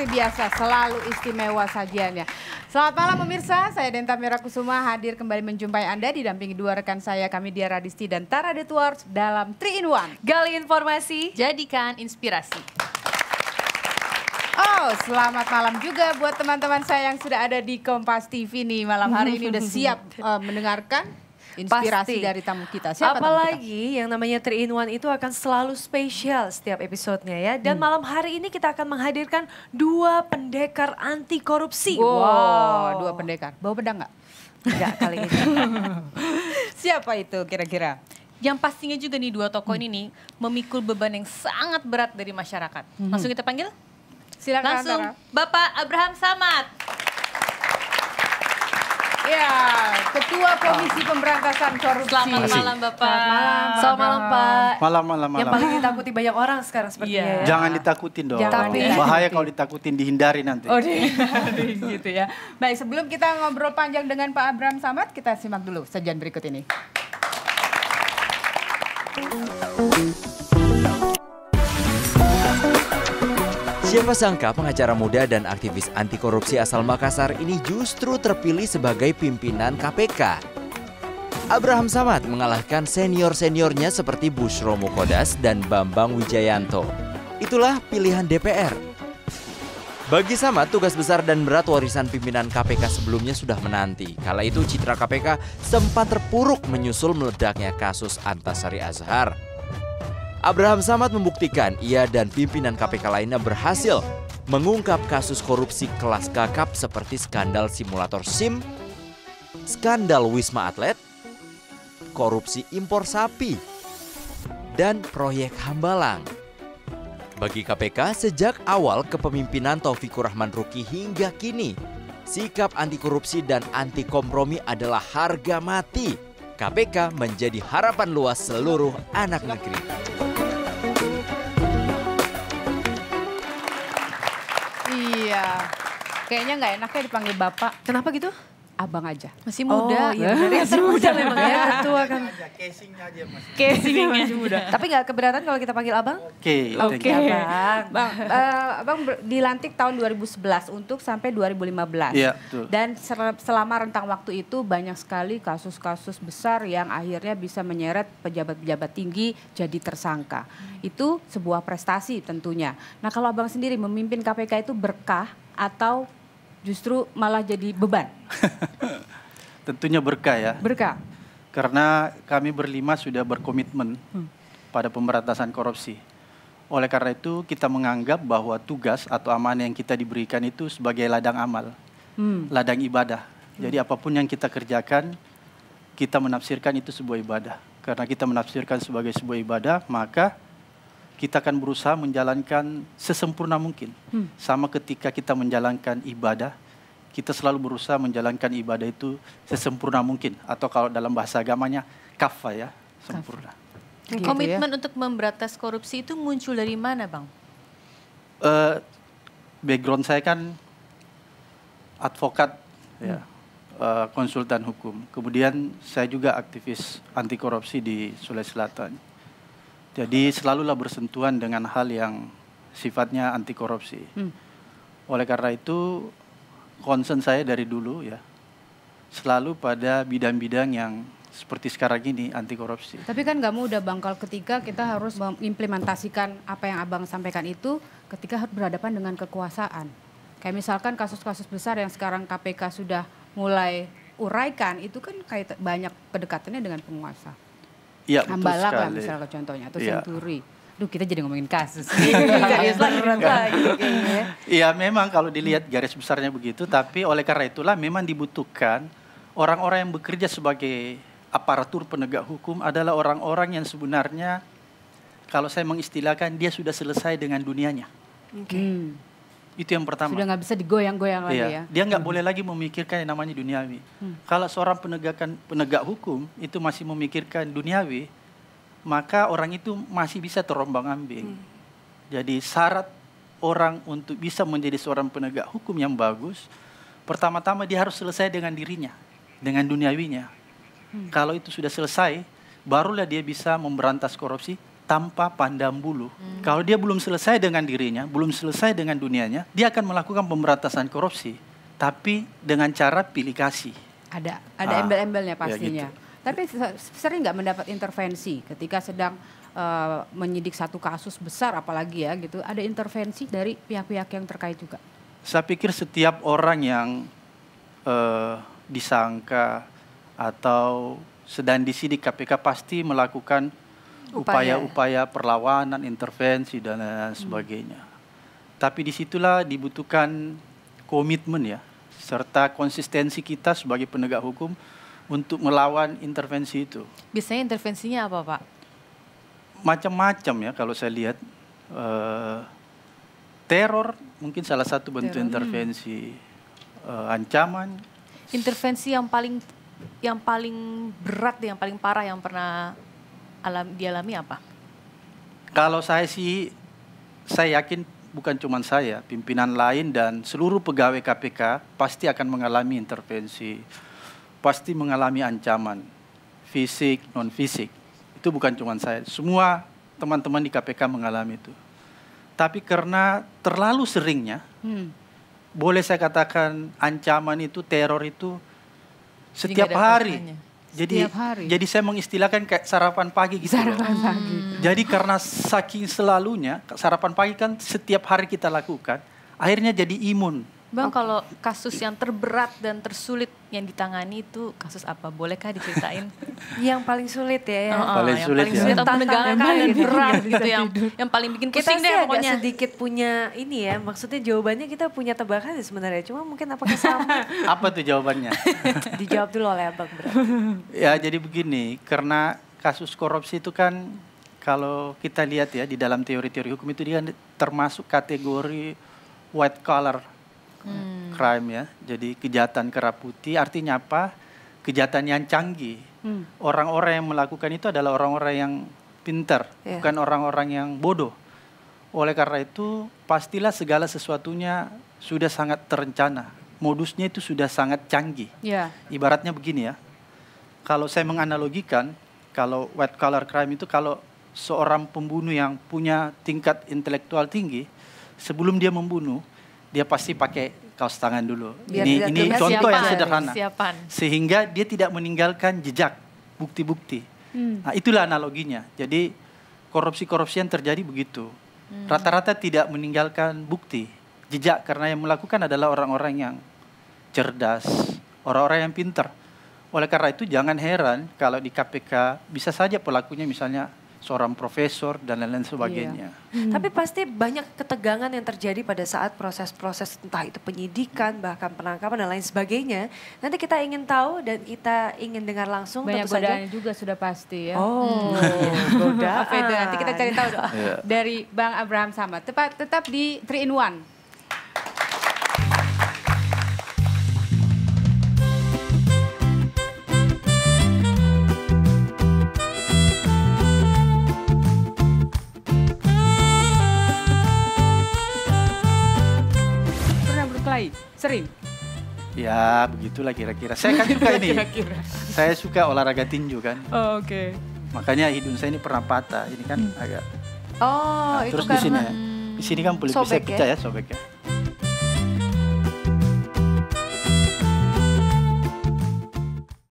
biasa, selalu istimewa sajiannya. Selamat malam pemirsa, saya Denta Mirakusuma hadir kembali menjumpai Anda didampingi dua rekan saya, kami Dia Radisti dan Tara Detwars dalam 3 in 1. Gali informasi, jadikan inspirasi. Oh, selamat malam juga buat teman-teman saya yang sudah ada di Kompas TV nih. Malam hari ini udah siap mendengarkan inspirasi dari tamu kita. Siapa Apalagi tamu kita? yang namanya 3 in 1 itu akan selalu spesial setiap episodenya ya. Dan malam hari ini kita akan menghadirkan 2 pendekar anti korupsi. Wow, 2 pendekar. Bawa pedang nggak? Enggak kali ini. Siapa itu kira-kira? Yang pastinya juga nih 2 tokoh ini nih memikul beban yang sangat berat dari masyarakat. Langsung kita panggil? Silakan Langsung Tara. Bapak Abraham Samad. Ya, Ketua Komisi Pemberantasan Korupsi. Selamat malam Bapak. Selamat malam Pak. Malam. Yang paling ditakuti banyak orang sekarang sepertinya ya. Jangan ditakutin dong. Jangan ditakutin. Bahaya kalau ditakutin, dihindari nanti. Oh, gitu ya. Baik, sebelum kita ngobrol panjang dengan Pak Abraham Samad, kita simak dulu sajian berikut ini. Siapa sangka pengacara muda dan aktivis anti korupsi asal Makassar ini justru terpilih sebagai pimpinan KPK. Abraham Samad mengalahkan senior-seniornya seperti Bushro Mukodas dan Bambang Wijayanto. Itulah pilihan DPR. Bagi Samad, tugas besar dan berat warisan pimpinan KPK sebelumnya sudah menanti. Kala itu citra KPK sempat terpuruk menyusul meledaknya kasus Antasari Azhar. Abraham Samad membuktikan ia dan pimpinan KPK lainnya berhasil mengungkap kasus korupsi kelas kakap seperti skandal simulator SIM, skandal Wisma Atlet, korupsi impor sapi, dan proyek Hambalang. Bagi KPK sejak awal kepemimpinan Taufikur Rahman Ruki hingga kini, sikap anti korupsi dan anti kompromi adalah harga mati. KPK menjadi harapan luas seluruh anak negeri. Iya, kayaknya nggak enaknya dipanggil Bapak, Kenapa gitu? Abang aja. Masih muda. Iya benar. Masih muda memang ya. Ketua kan. Casingnya aja mas. Casingnya masih muda. Tapi nggak keberatan kalau kita panggil abang? Oke. Oke, Abang. Bang, Abang dilantik tahun 2011 untuk sampai 2015. Iya, betul. Dan selama rentang waktu itu banyak sekali kasus-kasus besar yang akhirnya bisa menyeret pejabat-pejabat tinggi jadi tersangka. Itu sebuah prestasi tentunya. Nah, kalau Abang sendiri memimpin KPK itu berkah atau justru malah jadi beban? Tentunya berkah ya. Berkah. Karena kami berlima sudah berkomitmen pada pemberantasan korupsi. Oleh karena itu kita menganggap bahwa tugas atau amanah yang kita diberikan itu sebagai ladang amal. Ladang ibadah. Jadi apapun yang kita kerjakan, kita menafsirkan itu sebuah ibadah. Karena kita menafsirkan sebagai sebuah ibadah, maka kita akan berusaha menjalankan sesempurna mungkin. Sama ketika kita menjalankan ibadah, kita selalu berusaha menjalankan ibadah itu sesempurna mungkin. Atau kalau dalam bahasa agamanya, kafah ya, sempurna. Gitu Komitmen untuk memberantas korupsi itu muncul dari mana Bang? Background saya kan advokat, ya, konsultan hukum. Kemudian saya juga aktivis anti korupsi di Sulawesi Selatan. Jadi selalulah bersentuhan dengan hal yang sifatnya anti korupsi. Oleh karena itu concern saya dari dulu ya selalu pada bidang-bidang yang seperti sekarang ini anti korupsi. Tapi kan nggak mudah Bang kalau ketika kita harus mengimplementasikan apa yang Abang sampaikan itu ketika harus berhadapan dengan kekuasaan. Kayak misalkan kasus-kasus besar yang sekarang KPK sudah mulai uraikan itu kan kayak banyak kedekatannya dengan penguasa. Iya, betul Hambalang lah sekali. misalnya contohnya atau Iya. Senturi. Duh, kita jadi ngomongin kasus. Serius lagi berat lagi kayaknya. Iya, memang kalau dilihat garis besarnya begitu, tapi oleh karena itulah memang dibutuhkan orang-orang yang bekerja sebagai aparatur penegak hukum adalah orang-orang yang sebenarnya kalau saya mengistilahkan dia sudah selesai dengan dunianya. Itu yang pertama. Sudah nggak bisa digoyang-goyang lagi ya. Dia nggak boleh lagi memikirkan yang namanya duniawi. Kalau seorang penegak hukum itu masih memikirkan duniawi, maka orang itu masih bisa terombang-ambing. Jadi syarat orang untuk bisa menjadi seorang penegak hukum yang bagus, pertama-tama dia harus selesai dengan dirinya, dengan duniawinya. Kalau itu sudah selesai, barulah dia bisa memberantas korupsi tanpa pandang bulu. Kalau dia belum selesai dengan dirinya, belum selesai dengan dunianya, dia akan melakukan pemberantasan korupsi, tapi dengan cara pilih kasih. Ada embel-embelnya pastinya. gitu. Tapi sering nggak mendapat intervensi ketika sedang menyidik satu kasus besar, apalagi ya gitu. Ada intervensi dari pihak-pihak yang terkait juga. Saya pikir setiap orang yang disangka atau sedang disidik KPK pasti melakukan upaya-upaya perlawanan, intervensi dan lain sebagainya. Tapi disitulah dibutuhkan komitmen ya, serta konsistensi kita sebagai penegak hukum untuk melawan intervensi itu. Biasanya intervensinya apa, Pak? Macam-macam ya kalau saya lihat. Teror mungkin salah satu bentuk intervensi. Ancaman. Intervensi yang paling berat, yang paling parah yang pernah dialami apa? Kalau saya sih, saya yakin bukan cuma saya, pimpinan lain dan seluruh pegawai KPK pasti akan mengalami intervensi, pasti mengalami ancaman, fisik, non-fisik. Itu bukan cuma saya, semua teman-teman di KPK mengalami itu. Tapi karena terlalu seringnya, boleh saya katakan ancaman itu, teror itu setiap hari. Jadi saya mengistilahkan kayak sarapan pagi gitu. Sarapan pagi. Jadi karena saking selalunya, sarapan pagi kan setiap hari kita lakukan, akhirnya jadi imun. Bang, kalau kasus yang terberat dan tersulit yang ditangani itu kasus apa? Bolehkah diceritain? Yang paling sulit ya. Paling yang sulit paling ya. sulit atau Tantangan menegangkan yang yang paling berat bikin gitu, yang paling bikin Kita pusing sih deh agak pokoknya. sedikit punya ini ya, maksudnya jawabannya kita punya tebakan ya sebenarnya. Cuma mungkin apakah sama? Apa tuh jawabannya? Dijawab dulu oleh Abang Bram. Ya jadi begini, karena kasus korupsi itu kan kalau kita lihat ya di dalam teori-teori hukum itu dia termasuk kategori white collar crime ya. Jadi kejahatan kerah putih artinya apa? Kejahatan yang canggih. Orang-orang yang melakukan itu adalah orang-orang yang pintar, bukan orang-orang yang bodoh. Oleh karena itu pastilah segala sesuatunya sudah sangat terencana. Modusnya itu sudah sangat canggih. Ya. Ibaratnya begini ya. Kalau saya menganalogikan, kalau white collar crime itu kalau seorang pembunuh yang punya tingkat intelektual tinggi, sebelum dia membunuh, dia pasti pakai kaos tangan dulu. Biar Ini contoh yang sederhana. Siapan. Sehingga dia tidak meninggalkan jejak, bukti-bukti. Nah, itulah analoginya. Jadi korupsi-korupsi yang terjadi begitu. Rata-rata tidak meninggalkan bukti, jejak, karena yang melakukan adalah orang-orang yang cerdas, orang-orang yang pintar. Oleh karena itu jangan heran kalau di KPK bisa saja pelakunya misalnya seorang profesor dan lain-lain sebagainya. Tapi pasti banyak ketegangan yang terjadi pada saat proses-proses entah itu penyidikan, bahkan penangkapan dan lain sebagainya. Nanti kita ingin tahu dan kita ingin dengar langsung. Banyak tentu saja. godaannya juga sudah pasti ya. Oh, godaan. Apa itu? Nanti kita cari tahu dong. Dari Bang Abraham Samad. Tetap di 3 in 1. Sering? Ya begitulah kira-kira. Saya kan suka ini. Saya suka olahraga tinju kan. Oh, oke. Makanya hidung saya ini pernah patah. Ini kan agak. Oh, itu terus di sini karena ya. Di sini kan pelipis saya sobek ya? pecah ya sobek ya.